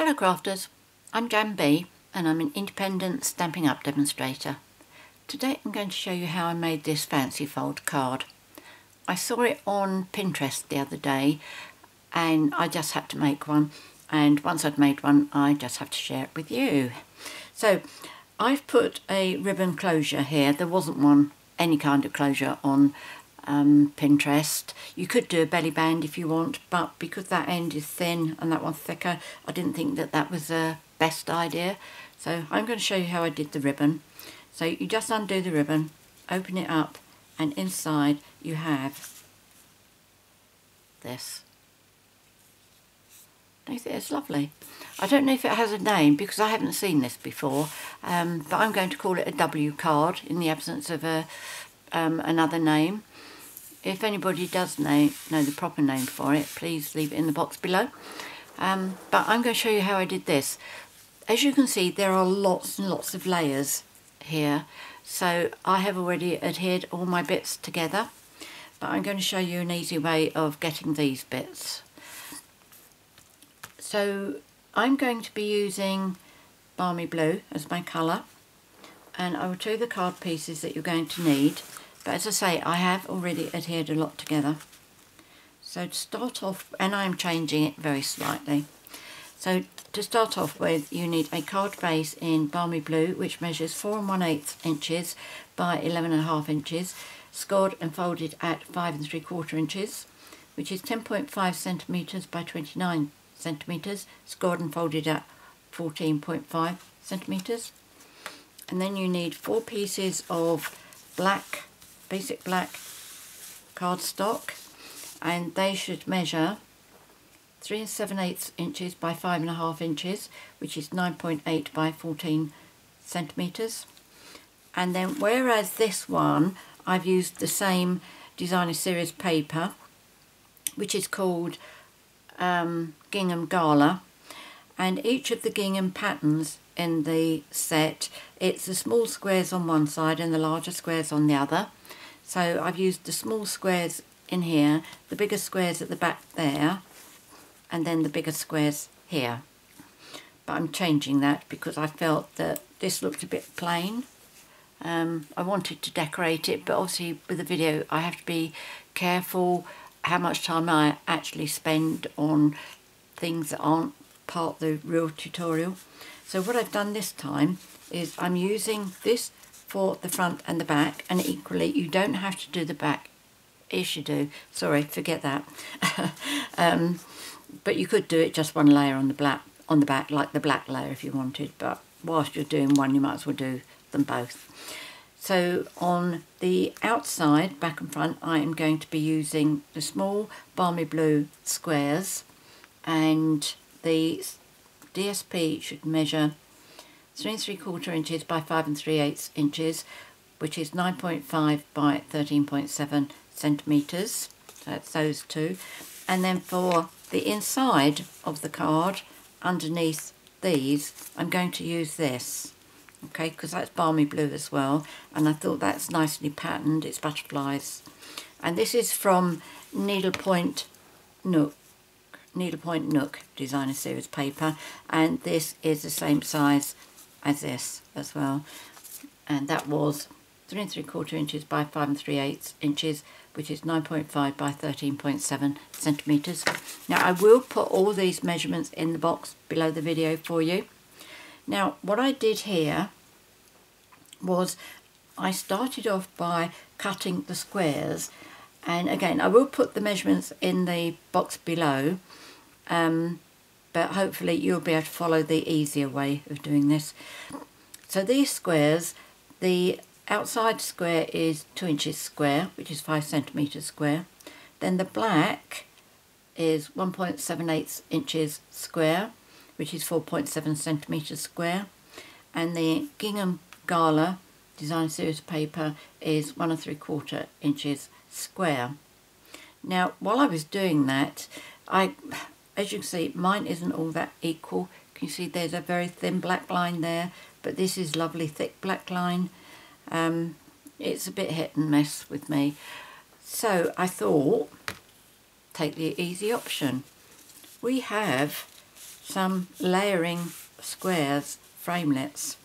Hello crafters, I'm JanB and I'm an independent Stampin' Up demonstrator. Today I'm going to show you how I made this fancy fold card. I saw it on Pinterest the other day and I just had to make one, and once I'd made one I just have to share it with you. So I've put a ribbon closure here. There wasn't one, any kind of closure on Pinterest. You could do a belly band if you want, but because that end is thin and that one's thicker, I didn't think that that was the best idea. So I'm going to show you how I did the ribbon. So you just undo the ribbon, open it up, and inside you have this. Don't you think it's lovely? I don't know if it has a name because I haven't seen this before, but I'm going to call it a W card in the absence of another name. If anybody does know the proper name for it, please leave it in the box below. But I'm going to show you how I did this. As you can see, there are lots and lots of layers here. So I have already adhered all my bits together. But I'm going to show you an easy way of getting these bits. So I'm going to be using Balmy Blue as my colour. And I will show you the card pieces that you're going to need. But as I say, I have already adhered a lot together. So to start off, and I'm changing it very slightly. So to start off with, you need a card base in Balmy Blue, which measures 4 1/8 inches by 11.5 inches, scored and folded at 5 3/4 inches, which is 10.5 centimetres by 29 centimetres, scored and folded at 14.5 centimetres. And then you need 4 pieces of basic black cardstock, and they should measure 3 7/8 inches by 5.5 inches, which is 9.8 by 14 centimetres. And then whereas this one I've used the same Designer Series paper, which is called Gingham Gala, and each of the Gingham patterns in the set, it's the small squares on one side and the larger squares on the other. So I've used the small squares in here, the bigger squares at the back there, and then the bigger squares here. But I'm changing that because I felt that this looked a bit plain. I wanted to decorate it, but obviously with the video I have to be careful how much time I actually spend on things that aren't part of the real tutorial. So what I've done this time is I'm using this for the front and the back, and equally you don't have to do the back. Yes you do, sorry, forget that. But you could do it just one layer on the back, like the black layer if you wanted, but whilst you're doing one you might as well do them both. So on the outside, back and front, I am going to be using the small Balmy Blue squares, and the DSP should measure 3 3/4 inches by 5 3/8 inches, which is 9.5 by 13.7 centimetres. So that's those two. And then for the inside of the card, underneath these, I'm going to use this. Okay, because that's Balmy Blue as well, and I thought that's nicely patterned. It's butterflies. And this is from Needlepoint Nook. Needlepoint Nook Designer Series paper, and this is the same size as this as well, and that was 3 3/4 inches by 5 3/8 inches, which is 9.5 by 13.7 centimetres. Now I will put all these measurements in the box below the video for you. Now what I did here was I started off by cutting the squares, and again I will put the measurements in the box below, but hopefully you'll be able to follow the easier way of doing this. So these squares, the outside square is 2 inches square, which is 5 centimetres square. Then the black is 1.78 inches square, which is 4.7 centimetres square. And the Gingham Gala Design Series paper is 1 3/4 inches square. Now while I was doing that, as you can see, mine isn't all that equal. Can you see there's a very thin black line there, but this is lovely thick black line. It's a bit hit and miss with me. So I thought, take the easy option. We have some layering squares, framelits.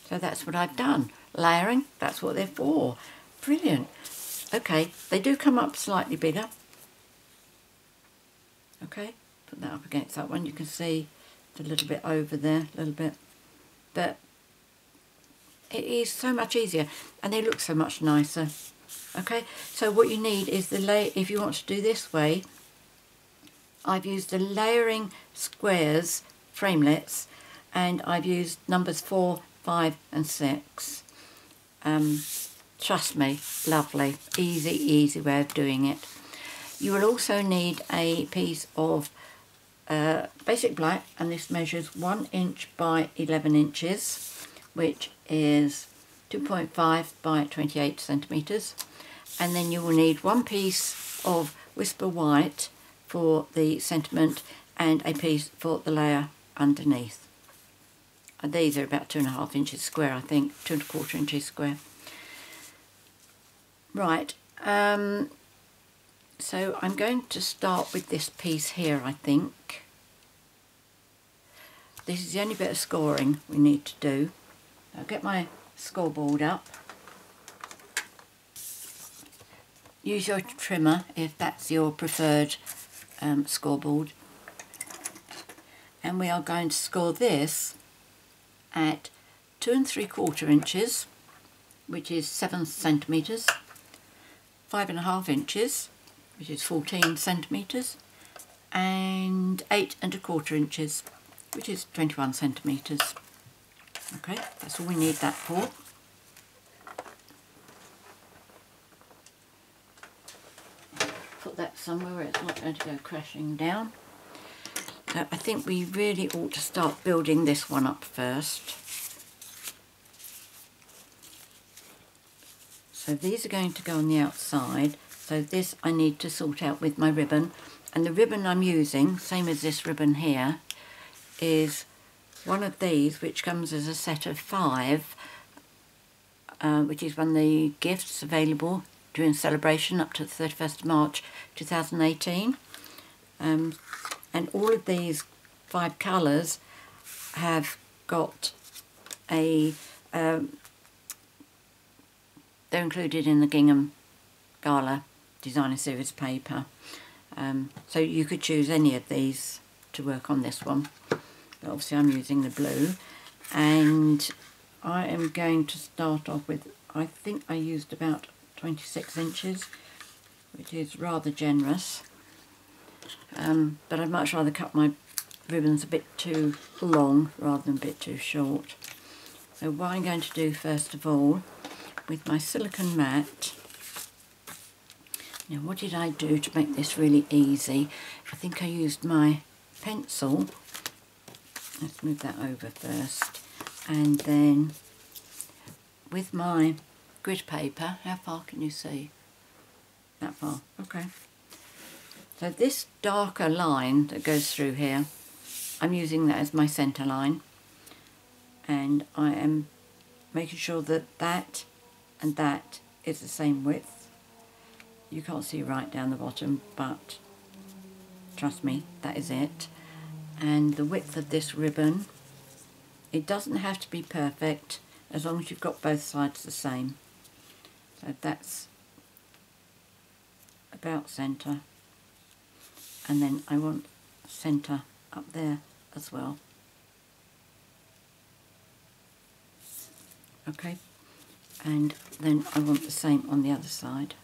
So that's what I've done. Layering, that's what they're for. Brilliant. Okay, they do come up slightly bigger. Okay, put that up against that one. You can see it's a little bit over there, a little bit. But it is so much easier and they look so much nicer. Okay, so what you need is if you want to do this way, I've used the layering squares framelits and I've used numbers 4, 5 and 6. Trust me, lovely, easy way of doing it. You will also need a piece of basic black, and this measures 1 inch by 11 inches, which is 2.5 by 28 centimetres. And then you will need one piece of Whisper White for the sentiment and a piece for the layer underneath. And these are about 2.5 inches square, I think, 2.25 inches square. Right, so I'm going to start with this piece here, I think. This is the only bit of scoring we need to do. I'll get my scoreboard up. Use your trimmer if that's your preferred scoreboard. And we are going to score this at 2 3/4 inches, which is 7 centimetres, 5.5 inches, which is 14 centimetres, and 8 1/4 inches, which is 21 centimetres. Okay, that's all we need that for. Put that somewhere where it's not going to go crashing down. So I think we really ought to start building this one up first. So these are going to go on the outside. So this I need to sort out with my ribbon. And the ribbon I'm using, same as this ribbon here, is one of these which comes as a set of 5, which is one of the gifts available during celebration up to the 31st of March 2018. And all of these 5 colours have got a... they're included in the Gingham Gala Designer Series paper. So you could choose any of these to work on this one. But obviously I'm using the blue. And I am going to start off with, I think I used about 26 inches, which is rather generous. But I'd much rather cut my ribbons a bit too long rather than a bit too short. So what I'm going to do first of all, with my silicone mat, now what did I do to make this really easy? I think I used my pencil. Let's move that over first. And then with my grid paper, how far can you see? That far, okay. So this darker line that goes through here, I'm using that as my centre line. And I am making sure that that and that is the same width. You can't see right down the bottom, but trust me, that is it. And the width of this ribbon, it doesn't have to be perfect as long as you've got both sides the same. So that's about centre, and then I want centre up there as well. Okay, and then I want the same on the other side.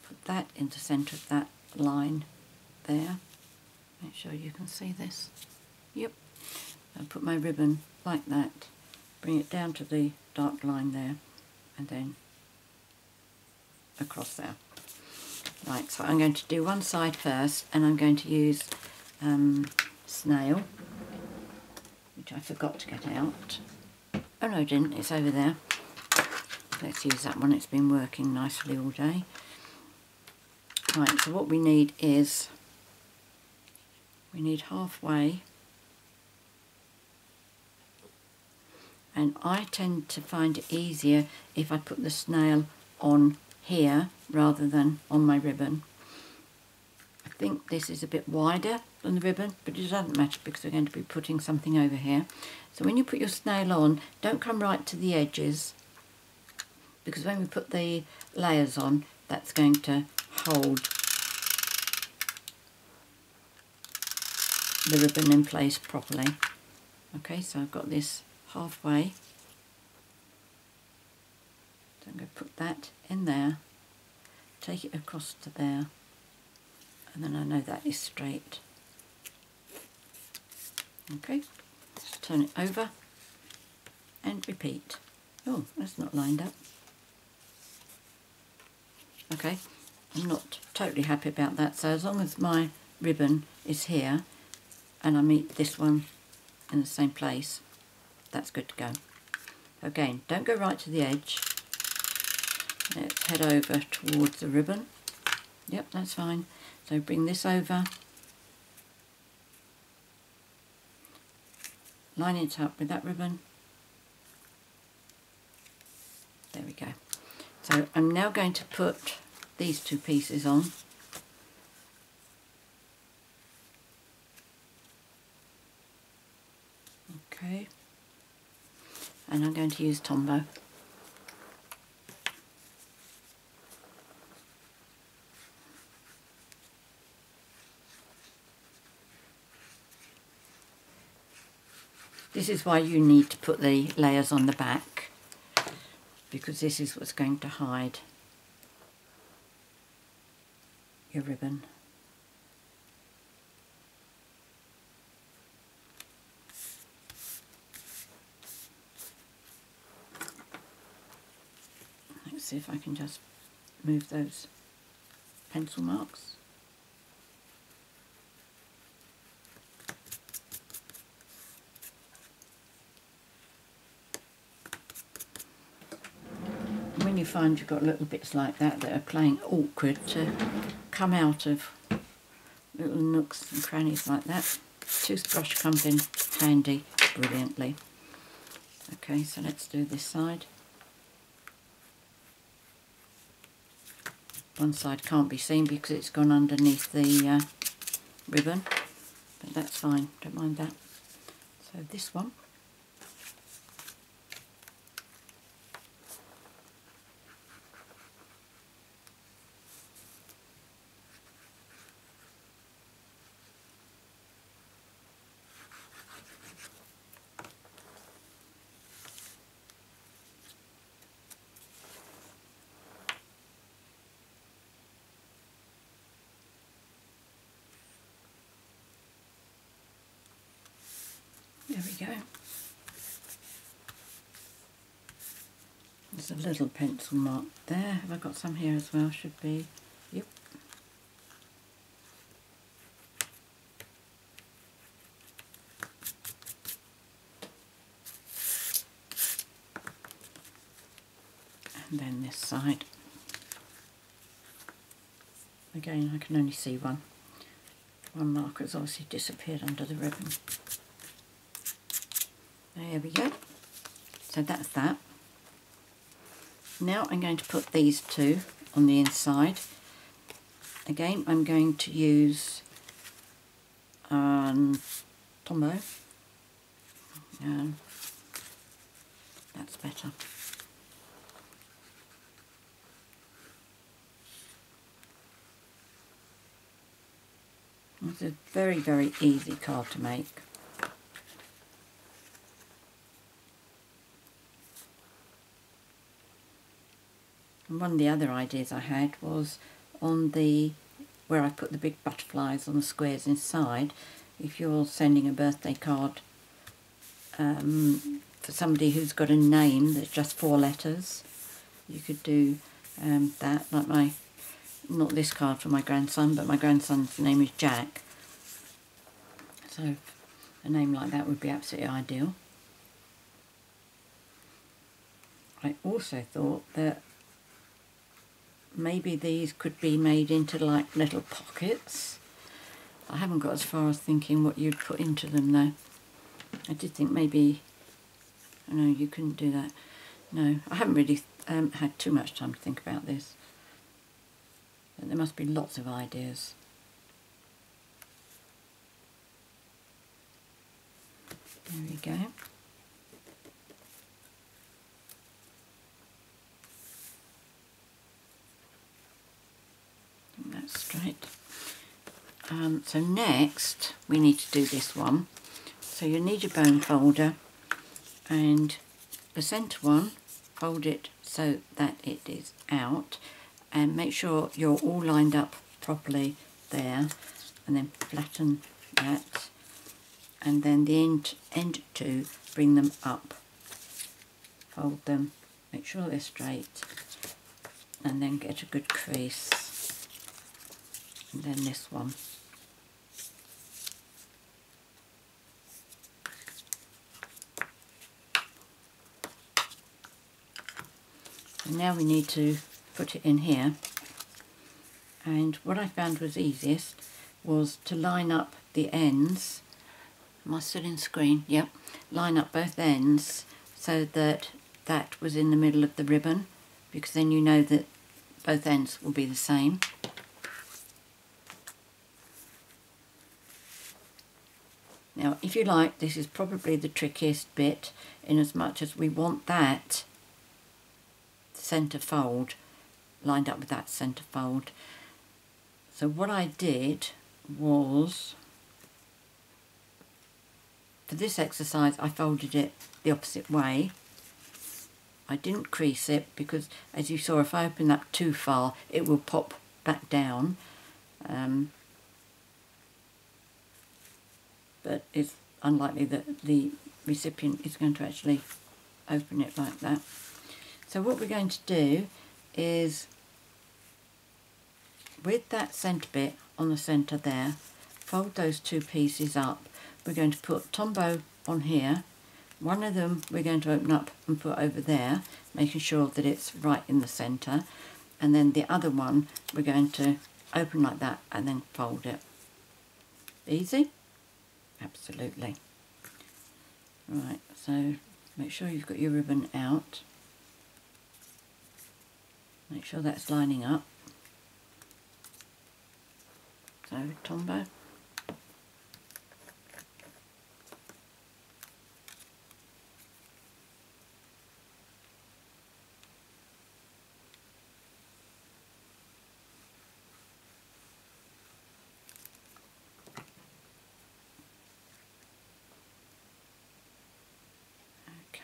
Put that in the centre of that line there. Make sure you can see this. Yep. I'll put my ribbon like that, bring it down to the dark line there, and then across there. Right, so I'm going to do one side first, and I'm going to use snail, which I forgot to get out. Oh no, I didn't, it's over there. Let's use that one, it's been working nicely all day. Right, so what we need is, we need halfway, and I tend to find it easier if I put the snail on here rather than on my ribbon. I think this is a bit wider than the ribbon, but it doesn't matter because we're going to be putting something over here. So when you put your snail on, don't come right to the edges, because when we put the layers on, that's going to hold the ribbon in place properly. Okay, so I've got this halfway. So I'm going to put that in there, take it across to there, and then I know that is straight. Okay, just turn it over and repeat. Oh, that's not lined up. Okay, I'm not totally happy about that, so as long as my ribbon is here and I meet this one in the same place, that's good to go. Again, don't go right to the edge. Let's head over towards the ribbon. Yep, that's fine. So bring this over, line it up with that ribbon. There we go. So I'm now going to put these two pieces on. Okay. And I'm going to use Tombow. This is why you need to put the layers on the back, because this is what's going to hide your ribbon. Let's see if I can just move those pencil marks. When you find you've got little bits like that that are playing awkward to come out of, little nooks and crannies like that, toothbrush comes in handy brilliantly. Okay, so let's do this side. One side can't be seen because it's gone underneath the ribbon, but that's fine, don't mind that. So this one. There we go. There's a little pencil mark there. Have I got some here as well? Should be. Yep. And then this side. Again, I can only see one. One marker has obviously disappeared under the ribbon. There we go. So that's that. Now I'm going to put these two on the inside. Again, I'm going to use Tombow. That's better. It's a very, very easy card to make. And one of the other ideas I had was on the, where I put the big butterflies on the squares inside, if you're sending a birthday card for somebody who's got a name that's just 4 letters, you could do that, like my, not this card for my grandson, but my grandson's name is Jack. So a name like that would be absolutely ideal. I also thought that maybe these could be made into like little pockets. I haven't got as far as thinking what you'd put into them though. I did think maybe, oh no, you couldn't do that. No, I haven't really had too much time to think about this. There must be lots of ideas. There we go. That's straight. So next we need to do this one. So you need your bone folder, and the centre one, fold it so that it is out, and make sure you're all lined up properly there, and then flatten that, and then the end two, bring them up, fold them, make sure they're straight, and then get a good crease. And then this one. And now we need to put it in here. And what I found was easiest was to line up the ends. Am I still in screen? Yep. Line up both ends so that that was in the middle of the ribbon, because then you know that both ends will be the same. Now, if you like, this is probably the trickiest bit, in as much as we want that centre fold lined up with that centre fold. So what I did was, for this exercise, I folded it the opposite way. I didn't crease it because, as you saw, if I open that too far, it will pop back down. But it's unlikely that the recipient is going to actually open it like that. So what we're going to do is, with that centre bit on the centre there, fold those two pieces up. We're going to put Tombow on here. One of them we're going to open up and put over there, making sure that it's right in the centre. And then the other one we're going to open like that and then fold it. Easy? Absolutely. Right, so make sure you've got your ribbon out. Make sure that's lining up. So, Tombow.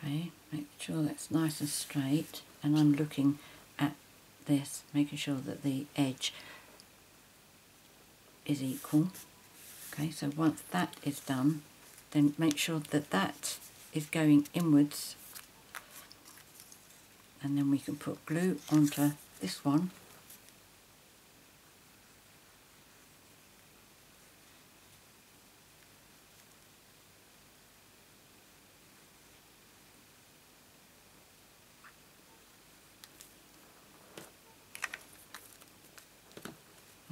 Okay, make sure that's nice and straight, and I'm looking at this, making sure that the edge is equal. Okay, so once that is done, then make sure that that is going inwards, and then we can put glue onto this one.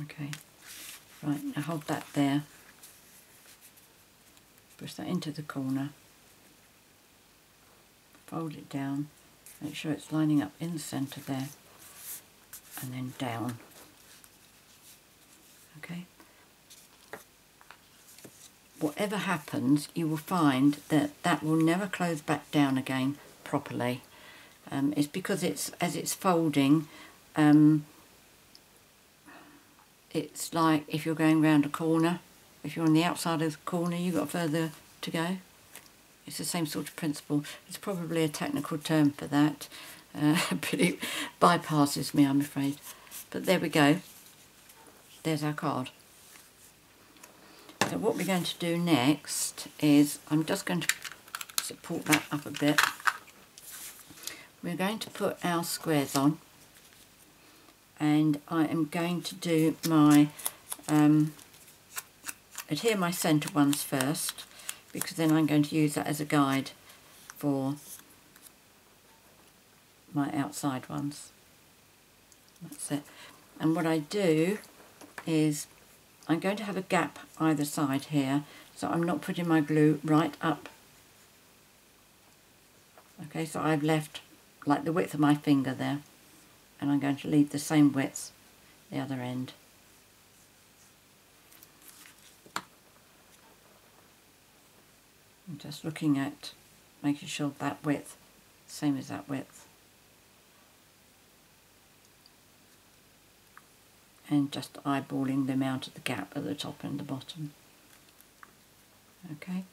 Okay, right, now hold that there, push that into the corner, fold it down, make sure it's lining up in the centre there, and then down. Okay, whatever happens, you will find that that will never close back down again properly. It's because as it's folding, it's like if you're going round a corner. If you're on the outside of the corner, you've got further to go. It's the same sort of principle. It's probably a technical term for that, but it bypasses me, I'm afraid. But there we go. There's our card. So what we're going to do next is, I'm just going to support that up a bit. We're going to put our squares on, and I am going to do my adhere my centre ones first, because then I'm going to use that as a guide for my outside ones. That's it. And what I do is, I'm going to have a gap either side here, so I'm not putting my glue right up. Okay, so I've left like the width of my finger there, and I'm going to leave the same width the other end. I'm just looking at making sure that width, same as that width. And just eyeballing the amount of the gap at the top and the bottom. Okay.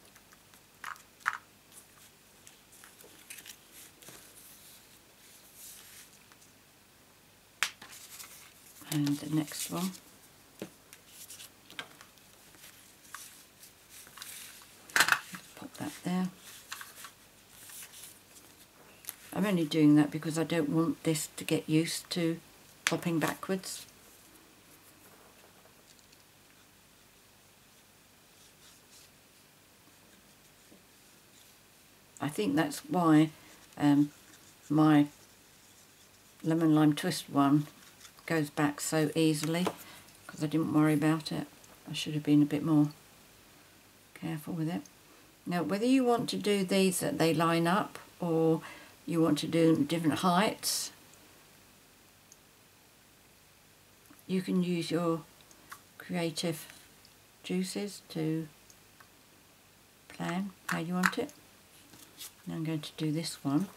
And the next one. Pop that there. I'm only doing that because I don't want this to get used to popping backwards. I think that's why my lemon lime twist one goes back so easily, because I didn't worry about it. I should have been a bit more careful with it. Now, whether you want to do these that they line up or you want to do them different heights, you can use your creative juices to plan how you want it. Now I'm going to do this one.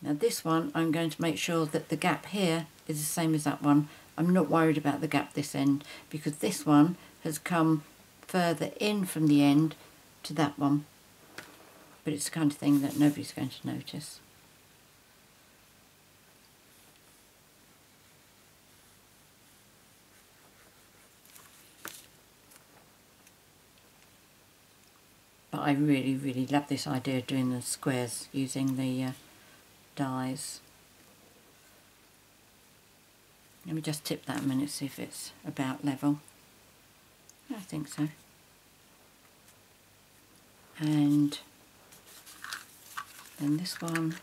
Now this one, I'm going to make sure that the gap here is the same as that one. I'm not worried about the gap this end, because this one has come further in from the end to that one. But it's the kind of thing that nobody's going to notice. But I really, really love this idea of doing the squares using the dies. Let me just tip that a minute, see if it's about level. I think so. And then this one.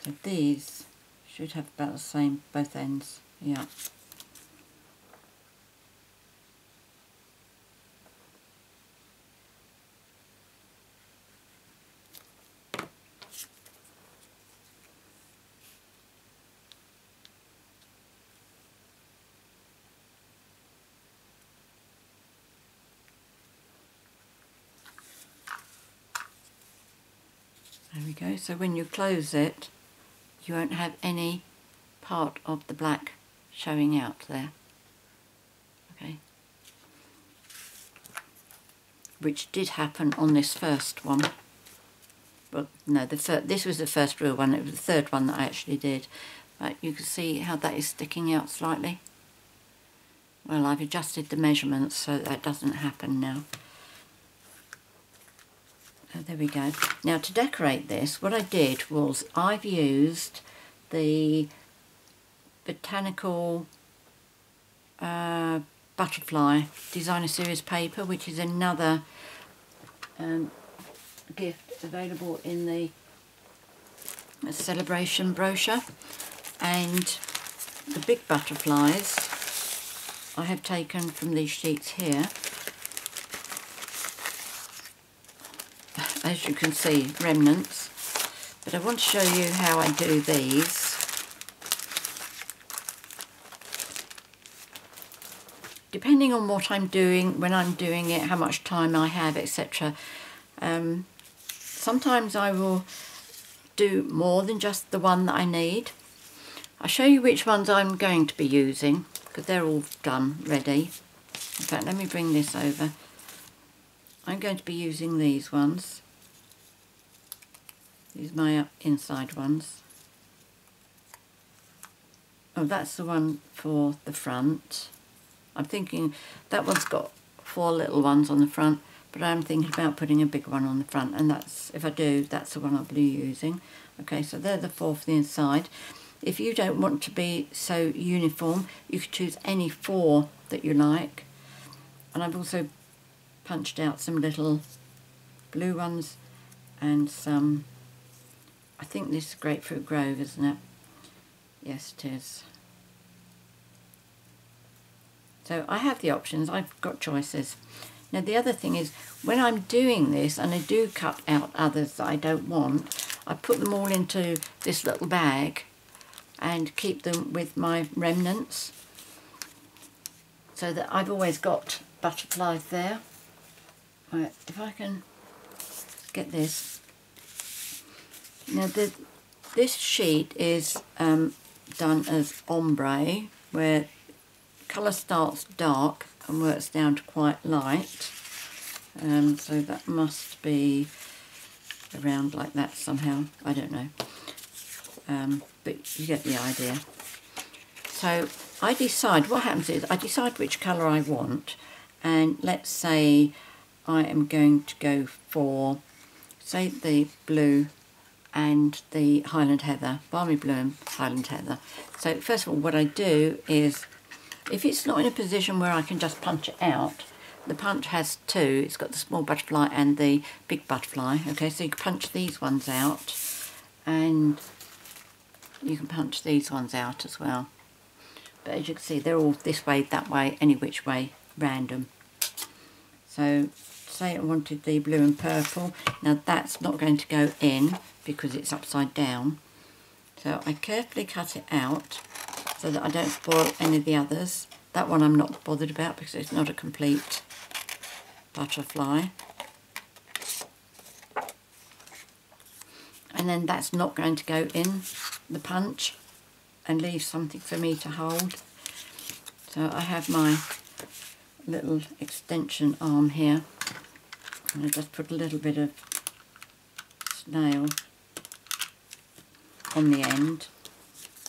So these should have about the same both ends. Yeah. There we go. So when you close it, you won't have any part of the black showing out there. Okay. Which did happen on this first one. Well, no, this was the first real one. It was the third one that I actually did. But you can see how that is sticking out slightly. Well, I've adjusted the measurements so that doesn't happen now. Oh, there we go. Now to decorate this, what I did was I've used the Botanical Butterfly Designer Series paper, which is another gift available in the celebration brochure. And the big butterflies I have taken from these sheets here. As you can see, remnants, but I want to show you how I do these. Depending on what I'm doing, when I'm doing it, how much time I have, etc. Sometimes I will do more than just the one that I need. I'll show you which ones I'm going to be using, because they're all done, ready. In fact, let me bring this over. I'm going to be using these ones. These are my inside ones. Oh, that's the one for the front. I'm thinking that one's got 4 little ones on the front, but I'm thinking about putting a big one on the front, and that's, if I do, that's the one I'll be using. Okay, so they're the 4 for the inside. If you don't want to be so uniform, you could choose any 4 that you like. And I've also punched out some little blue ones and some, I think this is Grapefruit Grove, isn't it? Yes, it is. So I have the options, I've got choices. Now the other thing is, when I'm doing this, and I do cut out others that I don't want, I put them all into this little bag and keep them with my remnants, so that I've always got butterflies there. Right, if I can get this. Now this sheet is done as ombre, where colour starts dark and works down to quite light. So that must be around like that somehow, I don't know. But you get the idea. So I decide, what happens is, I decide which colour I want, and let's say I am going to go for, say, the blue and the Highland Heather, Balmy Blue and Highland Heather. So first of all, what I do is, if it's not in a position where I can just punch it out, the punch has two. It's got the small butterfly and the big butterfly. Okay, so you can punch these ones out, and you can punch these ones out as well. But as you can see, they're all this way, that way, any which way, random. So say I wanted the blue and purple. Now that's not going to go in because it's upside down. So I carefully cut it out so that I don't spoil any of the others. That one I'm not bothered about because it's not a complete butterfly. And then that's not going to go in the punch and leave something for me to hold. So I have my little extension arm here, and I just put a little bit of snail on the end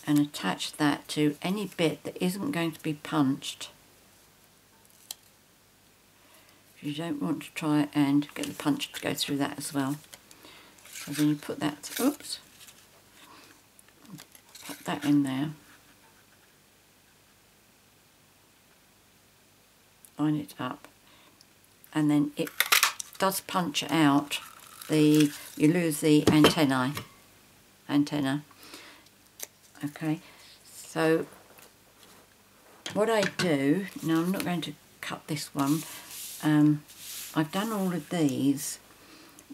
and attach that to any bit that isn't going to be punched. You don't want to try and get the punch to go through that as well. So then you put that, oops, pop that in there, line it up, and then it does punch out the, you lose the antenna. Okay, so what I do, now I'm not going to cut this one, I've done all of these.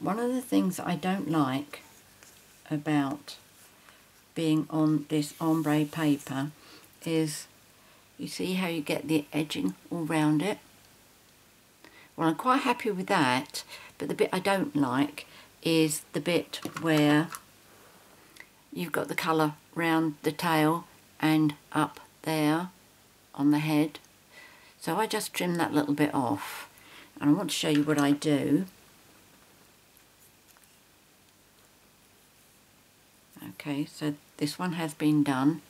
One of the things I don't like about being on this ombre paper is, you see how you get the edging all round it? Well, I'm quite happy with that, but the bit I don't like is the bit where you've got the colour round the tail and up there on the head. So I just trim that little bit off, and I want to show you what I do. Okay, so this one has been done.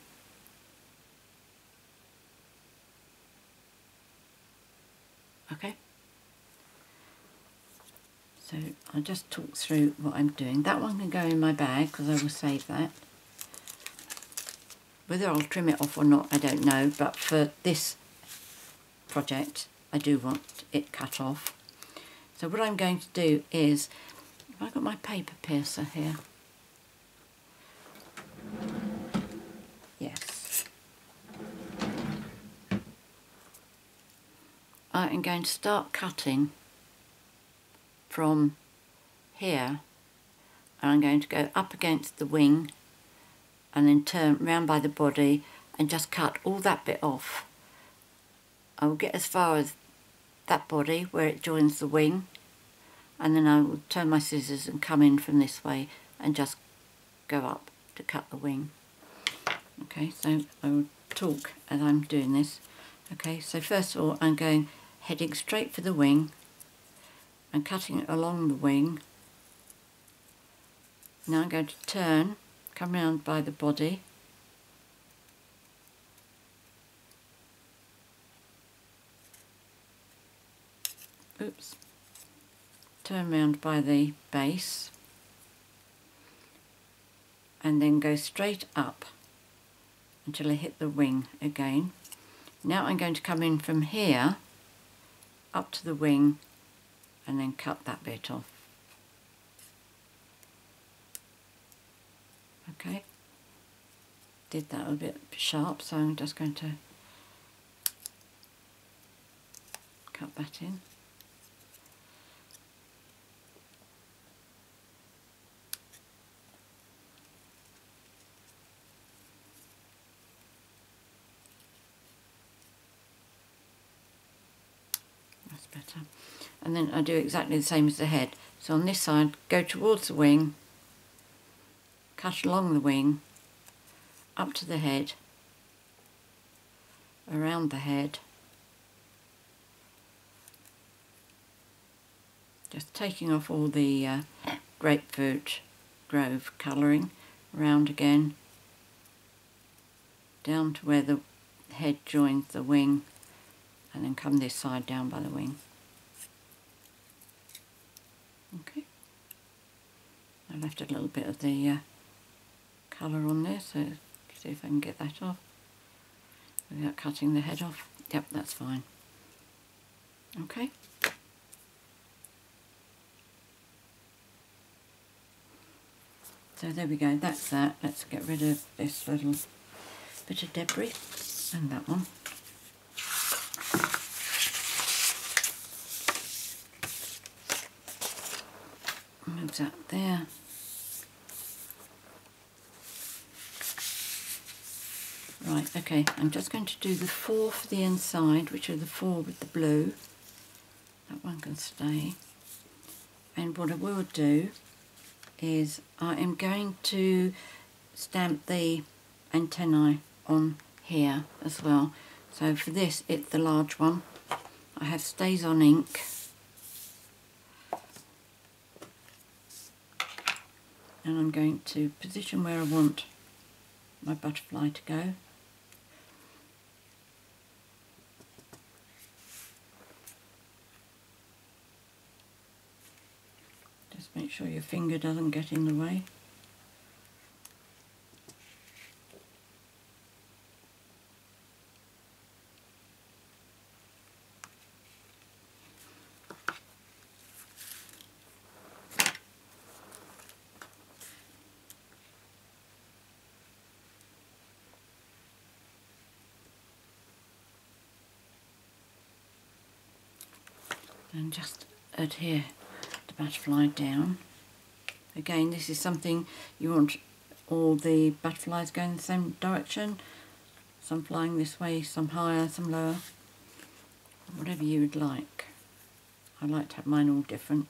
Okay, so I'll just talk through what I'm doing. That one can go in my bag because I will save that. Whether I'll trim it off or not, I don't know, but for this project I do want it cut off. So what I'm going to do is, have I got my paper piercer here? Yes. I am going to start cutting from here, and I'm going to go up against the wing and then turn round by the body and just cut all that bit off. I will get as far as that body where it joins the wing, and then I will turn my scissors and come in from this way and just go up to cut the wing. Okay, so I will talk as I'm doing this. Okay, so first of all I'm heading straight for the wing and cutting it along the wing. Now I'm going to turn, come round by the body, oops, turn round by the base, and then go straight up until I hit the wing again. Now I'm going to come in from here up to the wing and then cut that bit off. Okay, did that a bit sharp, so I'm just going to cut that in. better. And then I do exactly the same as the head. So on this side, go towards the wing, cut along the wing, up to the head, around the head, just taking off all the grapefruit grove colouring, round again, down to where the head joins the wing, and then come this side down by the wing. Okay, I left a little bit of the colour on there, so see if I can get that off without cutting the head off. Yep, that's fine. Okay. So there we go, that's that. Let's get rid of this little bit of debris and that one. Move that there. Right, okay, I'm just going to do the 4 for the inside, which are the 4 with the blue. That one can stay. And what I will do is I am going to stamp the antennae on here as well. So for this, it's the large one. I have Stays On ink. And I'm going to position where I want my butterfly to go. Just make sure your finger doesn't get in the way. And just adhere the butterfly down. Again, this is something you want all the butterflies going in the same direction. Some flying this way, some higher, some lower. Whatever you would like. I like to have mine all different.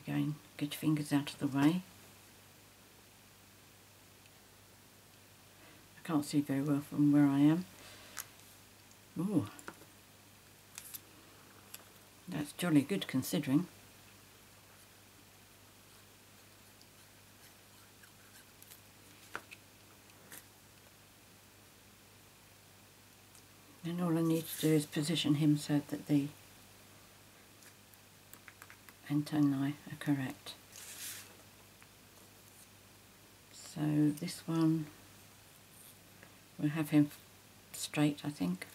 Again, get your fingers out of the way. I can't see very well from where I am. Ooh, that's jolly good considering. And all I need to do is position him so that the antennae are correct. So this one, we'll have him straight, I think.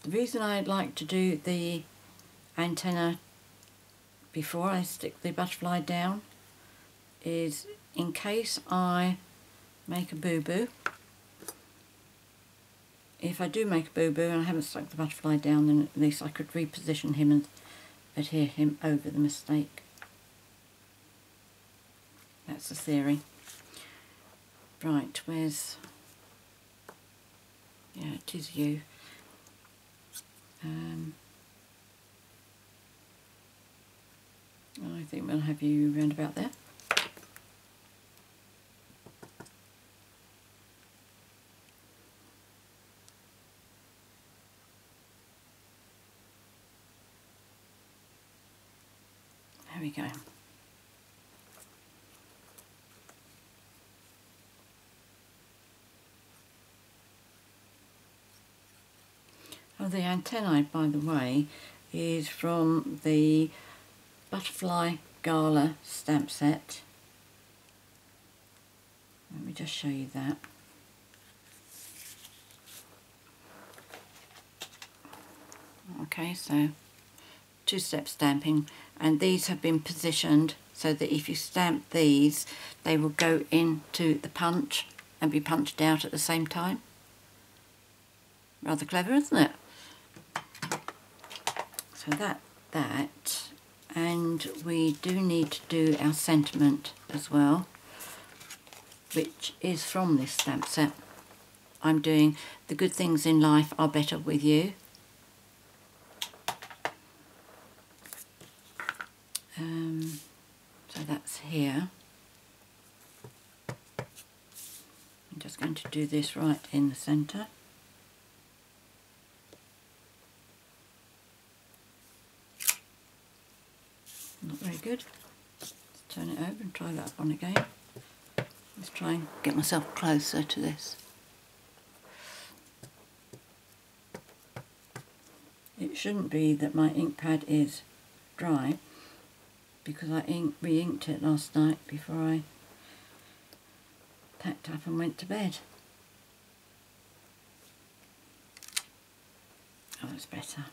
The reason I'd like to do the antenna before I stick the butterfly down is in case I make a boo-boo. If I do make a boo-boo and I haven't stuck the butterfly down, then at least I could reposition him and adhere him over the mistake. That's the theory. Right, where's... yeah, it is you. I think we'll have you round about there. There we go. Oh, the antennae, by the way, is from the Butterfly Gala stamp set. Let me just show you that. Okay, so two-step stamping, and these have been positioned so that if you stamp these, they will go into the punch and be punched out at the same time. Rather clever, isn't it? So that, and we do need to do our sentiment as well, which is from this stamp set. I'm doing "The good things in life are better with you." So that's here. I'm just going to do this right in the centre. Not very good. Let's turn it over and try that one again. Let's try and get myself closer to this. It shouldn't be that my ink pad is dry, because I re-inked it last night before I packed up and went to bed. Oh, that's better.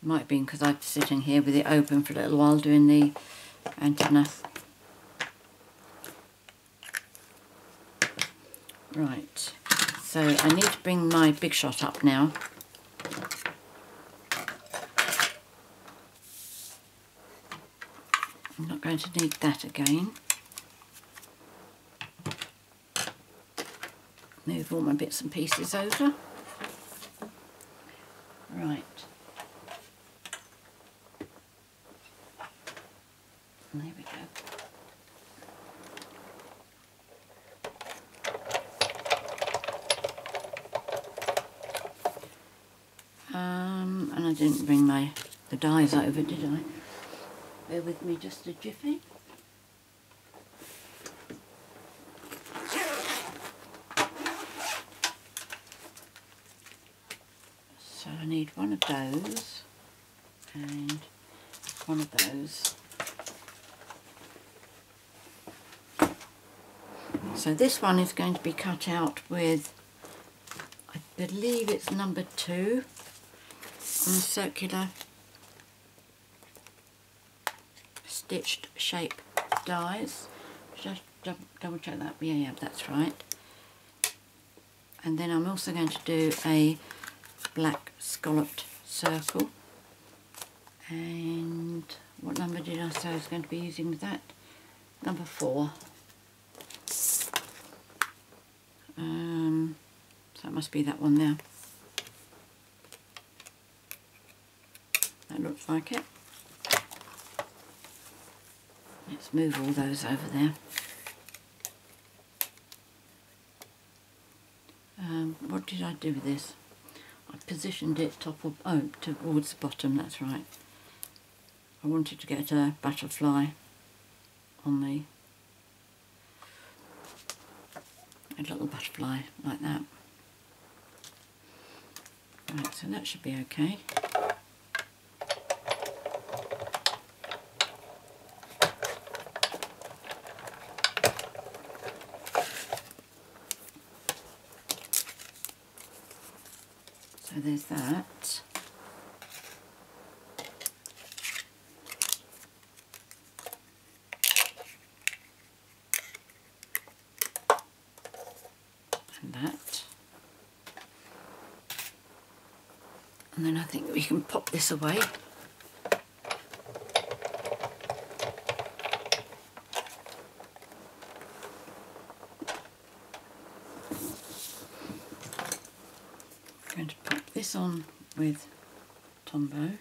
Might have been because I've been sitting here with it open for a little while doing the antenna. Right, so I need to bring my Big Shot up now. I'm not going to need that again. Move all my bits and pieces over. Right. There we go. And I didn't bring the dies over, did I? Bear with me just a jiffy. So I need one of those and one of those. So this one is going to be cut out with, I believe it's number 2 on the circular stitched shape dies. Just double check that. Yeah, that's right. And then I'm also going to do a black scalloped circle. And what number did I say I was going to be using with that? Number 4. So it must be that one there. That looks like it. Let's move all those over there. What did I do with this? I positioned it towards the bottom, that's right. I wanted to get a butterfly on a little butterfly like that. Right, so that should be okay. So there's that. And that. And then I think we can pop this away. I'm going to pop this on with Tombow.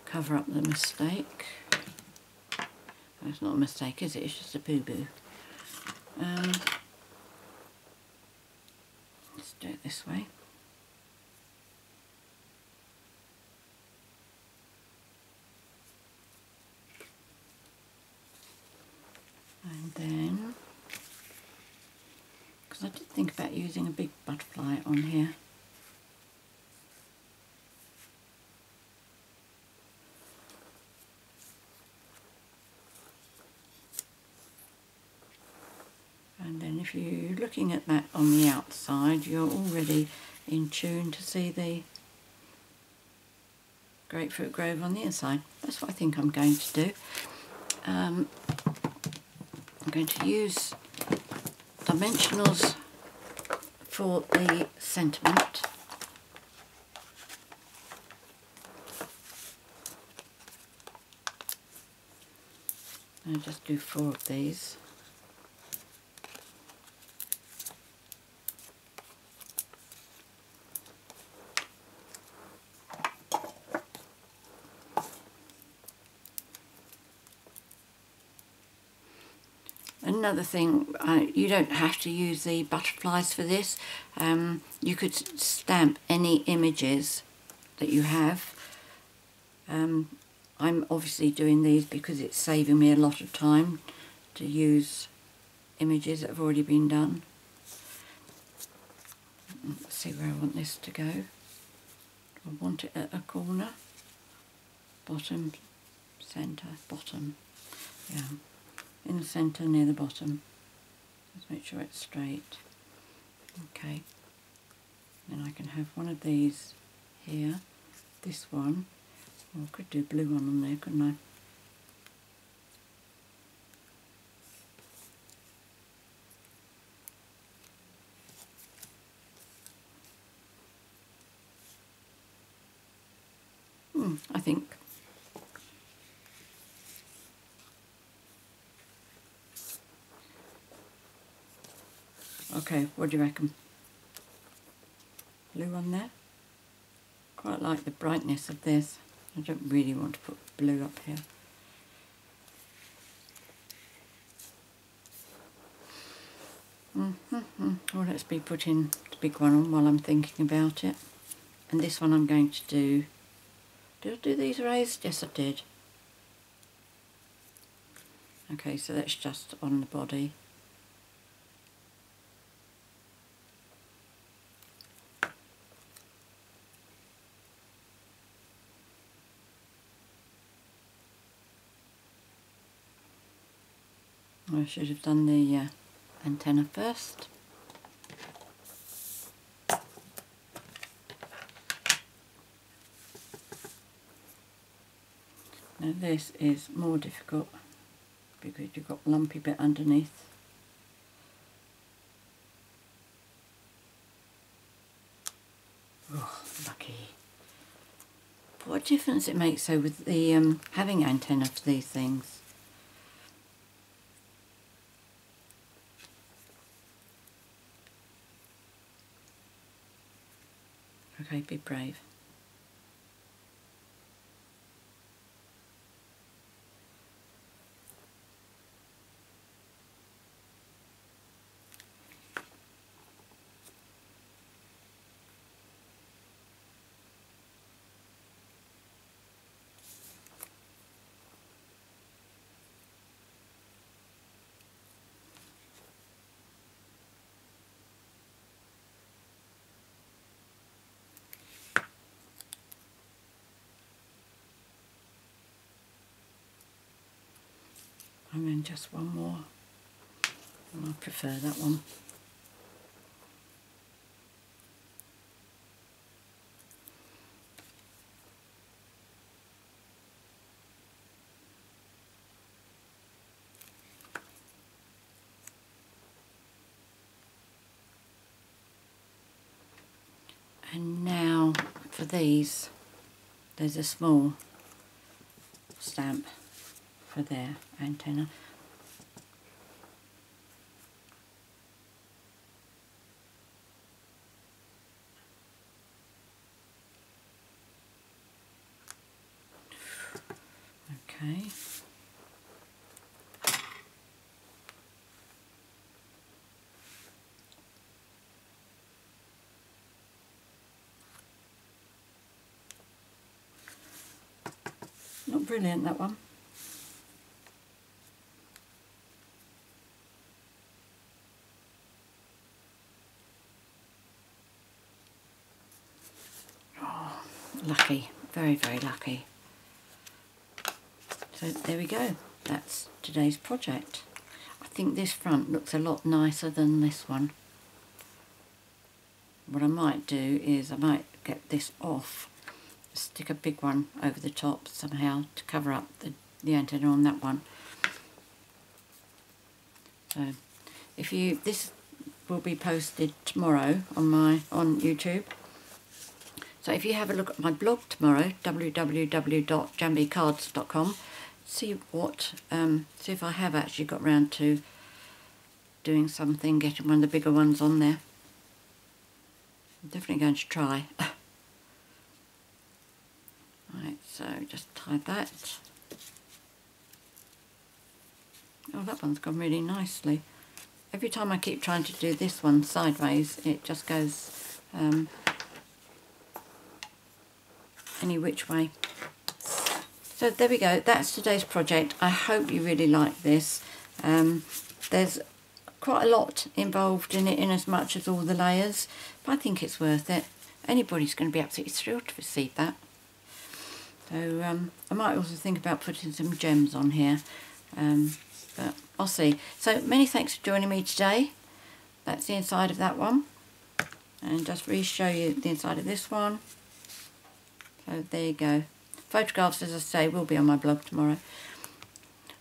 Cover up the mistake. It's not a mistake, is it? It's just a boo-boo. Let's do it this way. And then, because I did think about using a big butterfly on here. And then if you're looking at that on the outside, you're already in tune to see the Grapefruit Grove on the inside. That's what I think I'm going to do. I'm going to use dimensionals for the sentiment. I'll just do 4 of these. Another thing, you don't have to use the butterflies for this. You could stamp any images that you have. I'm obviously doing these because it's saving me a lot of time to use images that have already been done. Let's see where I want this to go. I want it at a corner, bottom, centre, bottom. Yeah, in the centre near the bottom. Just make sure it's straight. Okay. Then I can have one of these here. This one. Oh, I could do a blue one on there, couldn't I? I think. Okay, what do you reckon? Blue on there? Quite like the brightness of this. I don't really want to put blue up here. Well, let's be putting the big one on while I'm thinking about it. And this one I'm going to do... Did I do these raised? Yes, I did. Okay, so that's just on the body. I should have done the antenna first. Now this is more difficult because you've got a lumpy bit underneath. Oh, lucky. What a difference it makes though with the having antenna for these things. Okay, be brave. And then just one more, and I prefer that one. And now for these, there's a small stamp for their antenna. Okay. Not brilliant, that one. Oh, lucky. Very, very lucky. So there we go. That's today's project. I think this front looks a lot nicer than this one. What I might do is I might get this off, stick a big one over the top somehow to cover up the antenna on that one. So this will be posted tomorrow on YouTube. So if you have a look at my blog tomorrow, www.janbcards.com, see if I have actually got round to doing something, getting one of the bigger ones on there. I'm definitely going to try. Right, so just tie that. Oh, that one's gone really nicely. Every time I keep trying to do this one sideways, it just goes any which way. So there we go, that's today's project. I hope you really like this. There's quite a lot involved in it, in as much as all the layers, but I think it's worth it. Anybody's going to be absolutely thrilled to receive that. So I might also think about putting some gems on here, but I'll see. So many thanks for joining me today. That's the inside of that one, and just re-show you the inside of this one. So there you go. Photographs, as I say, will be on my blog tomorrow.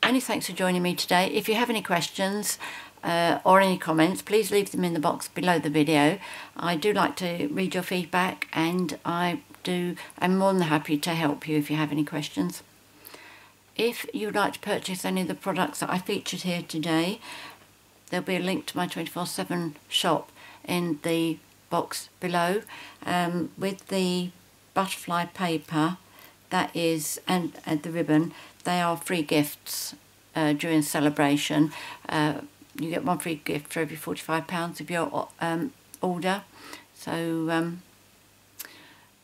Many thanks for joining me today. If you have any questions or any comments, please leave them in the box below the video. I do like to read your feedback, and I'm more than happy to help you if you have any questions. If you'd like to purchase any of the products that I featured here today, there'll be a link to my 24/7 shop in the box below, with the butterfly paper that is and the ribbon. They are free gifts during celebration. You get one free gift for every £45 of your order. So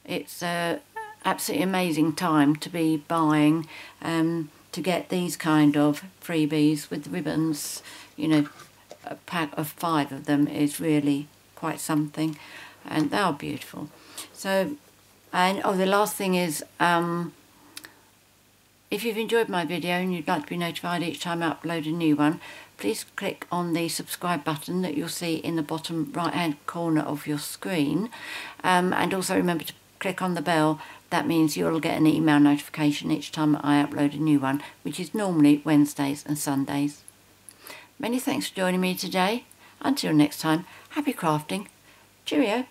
it's an absolutely amazing time to be buying, to get these kind of freebies with the ribbons. You know, a pack of 5 of them is really quite something, and they are beautiful. So, and the last thing is, if you've enjoyed my video and you'd like to be notified each time I upload a new one, please click on the subscribe button that you'll see in the bottom right hand corner of your screen, and also remember to click on the bell. That means you'll get an email notification each time I upload a new one, which is normally Wednesdays and Sundays. Many thanks for joining me today. Until next time, happy crafting. Cheerio.